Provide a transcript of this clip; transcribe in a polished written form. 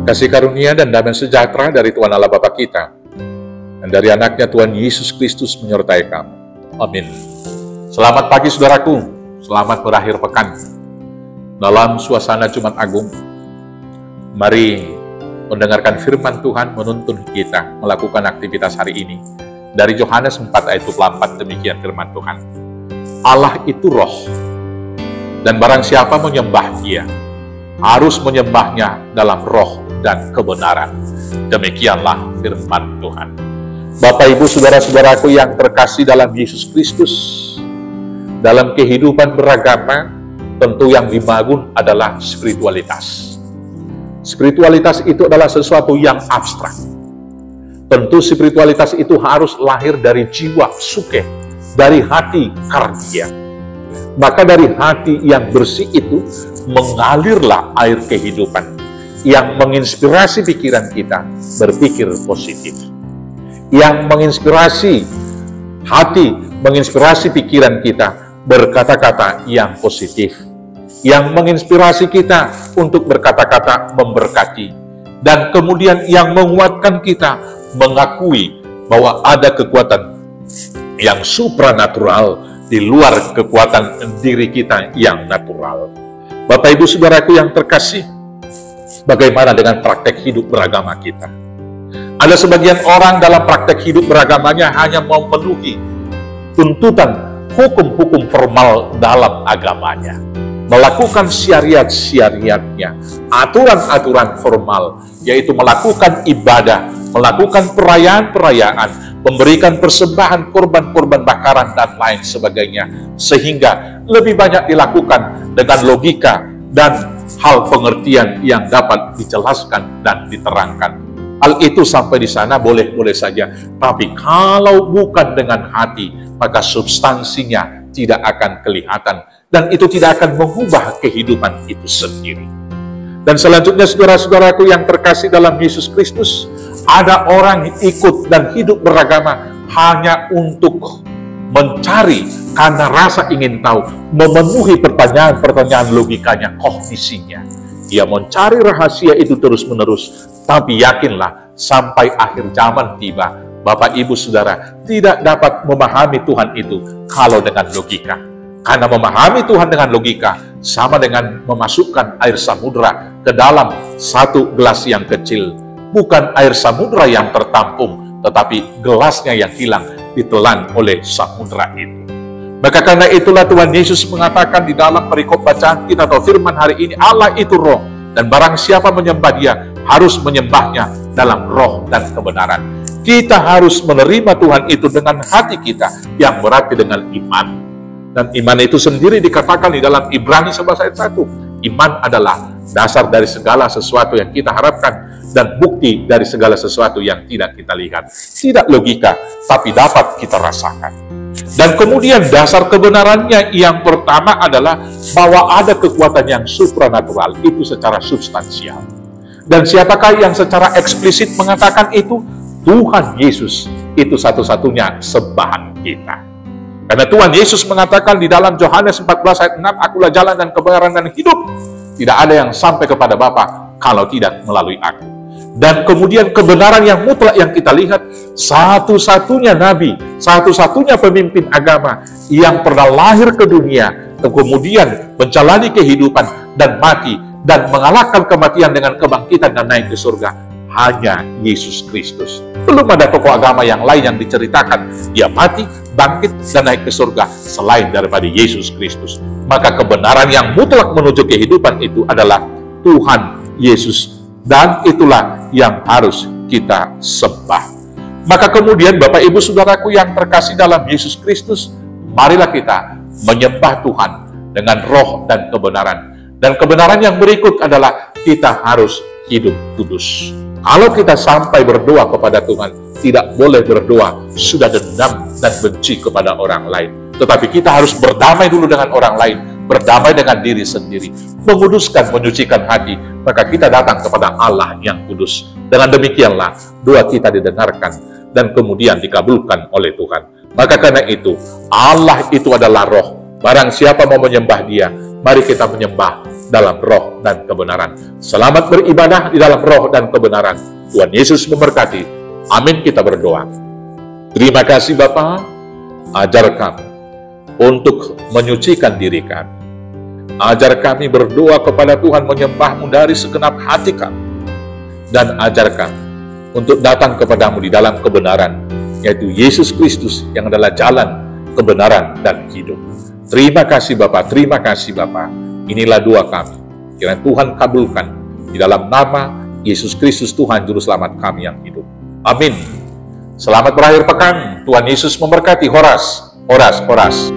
Kasih karunia dan damai sejahtera dari Tuhan Allah Bapa kita dan dari anaknya Tuhan Yesus Kristus menyertai kamu. Amin. Selamat pagi saudaraku, selamat berakhir pekan. Dalam suasana Jumat Agung, mari mendengarkan firman Tuhan menuntun kita melakukan aktivitas hari ini. Dari Yohanes 4 ayat 24, demikian firman Tuhan. Allah itu roh, dan barang siapa menyembah Dia, harus menyembahnya dalam roh dan kebenaran. Demikianlah firman Tuhan. Bapak, Ibu, saudara-saudaraku yang terkasih dalam Yesus Kristus, dalam kehidupan beragama, tentu yang dibangun adalah spiritualitas. Spiritualitas itu adalah sesuatu yang abstrak. Tentu spiritualitas itu harus lahir dari jiwa suke, dari hati kardia. Maka dari hati yang bersih itu mengalirlah air kehidupan yang menginspirasi pikiran kita berpikir positif, yang menginspirasi hati, menginspirasi pikiran kita berkata-kata yang positif, yang menginspirasi kita untuk berkata-kata memberkati, dan kemudian yang menguatkan kita mengakui bahwa ada kekuatan yang supranatural di luar kekuatan diri kita yang natural. Bapak, Ibu, saudaraku yang terkasih, bagaimana dengan praktek hidup beragama kita? Ada sebagian orang dalam praktek hidup beragamanya hanya memenuhi tuntutan hukum-hukum formal dalam agamanya, melakukan syariat-syariatnya, aturan-aturan formal, yaitu melakukan ibadah, melakukan perayaan-perayaan, memberikan persembahan korban-korban bakaran dan lain sebagainya, sehingga lebih banyak dilakukan dengan logika dan hal pengertian yang dapat dijelaskan dan diterangkan. Hal itu sampai di sana boleh-boleh saja, tapi kalau bukan dengan hati, maka substansinya tidak akan kelihatan, dan itu tidak akan mengubah kehidupan itu sendiri. Dan selanjutnya, saudara-saudaraku yang terkasih dalam Yesus Kristus, ada orang ikut dan hidup beragama hanya untuk mencari karena rasa ingin tahu, memenuhi pertanyaan-pertanyaan logikanya, kognisinya. Dia mencari rahasia itu terus-menerus, tapi yakinlah sampai akhir zaman tiba, Bapak, Ibu, Saudara tidak dapat memahami Tuhan itu kalau dengan logika. Karena memahami Tuhan dengan logika sama dengan memasukkan air samudera ke dalam satu gelas yang kecil. Bukan air samudera yang tertampung, tetapi gelasnya yang hilang ditelan oleh samudera itu. Maka karena itulah Tuhan Yesus mengatakan di dalam perikop bacaan kita atau firman hari ini, Allah itu roh, dan barang siapa menyembah Dia harus menyembahnya dalam roh dan kebenaran. Kita harus menerima Tuhan itu dengan hati kita, yang berarti dengan iman. Dan iman itu sendiri dikatakan di dalam Ibrani 11 ayat 1. Iman adalah dasar dari segala sesuatu yang kita harapkan dan bukti dari segala sesuatu yang tidak kita lihat. Tidak logika, tapi dapat kita rasakan. Dan kemudian dasar kebenarannya yang pertama adalah bahwa ada kekuatan yang supranatural, itu secara substansial. Dan siapakah yang secara eksplisit mengatakan itu? Tuhan Yesus, itu satu-satunya sembahan kita. Karena Tuhan Yesus mengatakan di dalam Yohanes 14 ayat 6, akulah jalan dan kebenaran dan hidup. Tidak ada yang sampai kepada Bapa kalau tidak melalui aku. Dan kemudian kebenaran yang mutlak yang kita lihat, satu-satunya nabi, satu-satunya pemimpin agama yang pernah lahir ke dunia, kemudian menjalani kehidupan dan mati, dan mengalahkan kematian dengan kebangkitan dan naik ke surga, hanya Yesus Kristus. Belum ada tokoh agama yang lain yang diceritakan Dia mati, bangkit, dan naik ke surga selain daripada Yesus Kristus. Maka kebenaran yang mutlak menuju kehidupan itu adalah Tuhan Yesus, dan itulah yang harus kita sembah. Maka kemudian Bapak, Ibu, Saudaraku yang terkasih dalam Yesus Kristus, marilah kita menyembah Tuhan dengan roh dan kebenaran. Dan kebenaran yang berikut adalah kita harus hidup kudus. Kalau kita sampai berdoa kepada Tuhan, tidak boleh berdoa sudah dendam dan benci kepada orang lain. Tetapi kita harus berdamai dulu dengan orang lain, berdamai dengan diri sendiri, menguduskan, menyucikan hati, maka kita datang kepada Allah yang kudus. Dengan demikianlah doa kita didengarkan dan kemudian dikabulkan oleh Tuhan. Maka karena itu, Allah itu adalah roh. Barang siapa mau menyembah Dia, mari kita menyembah dalam roh dan kebenaran. Selamat beribadah di dalam roh dan kebenaran. Tuhan Yesus memberkati. Amin, kita berdoa. Terima kasih Bapa, ajar kami untuk menyucikan diri kami. Ajar kami berdoa kepada Tuhan, menyembah-Mu dari segenap hati kami. Dan ajar kami untuk datang kepadamu di dalam kebenaran, yaitu Yesus Kristus yang adalah jalan, kebenaran, dan hidup. Terima kasih Bapa, terima kasih Bapa. Inilah doa kami. Kiranya Tuhan kabulkan di dalam nama Yesus Kristus Tuhan Juru Selamat kami yang hidup. Amin. Selamat berakhir pekan. Tuhan Yesus memberkati. Horas, horas, horas.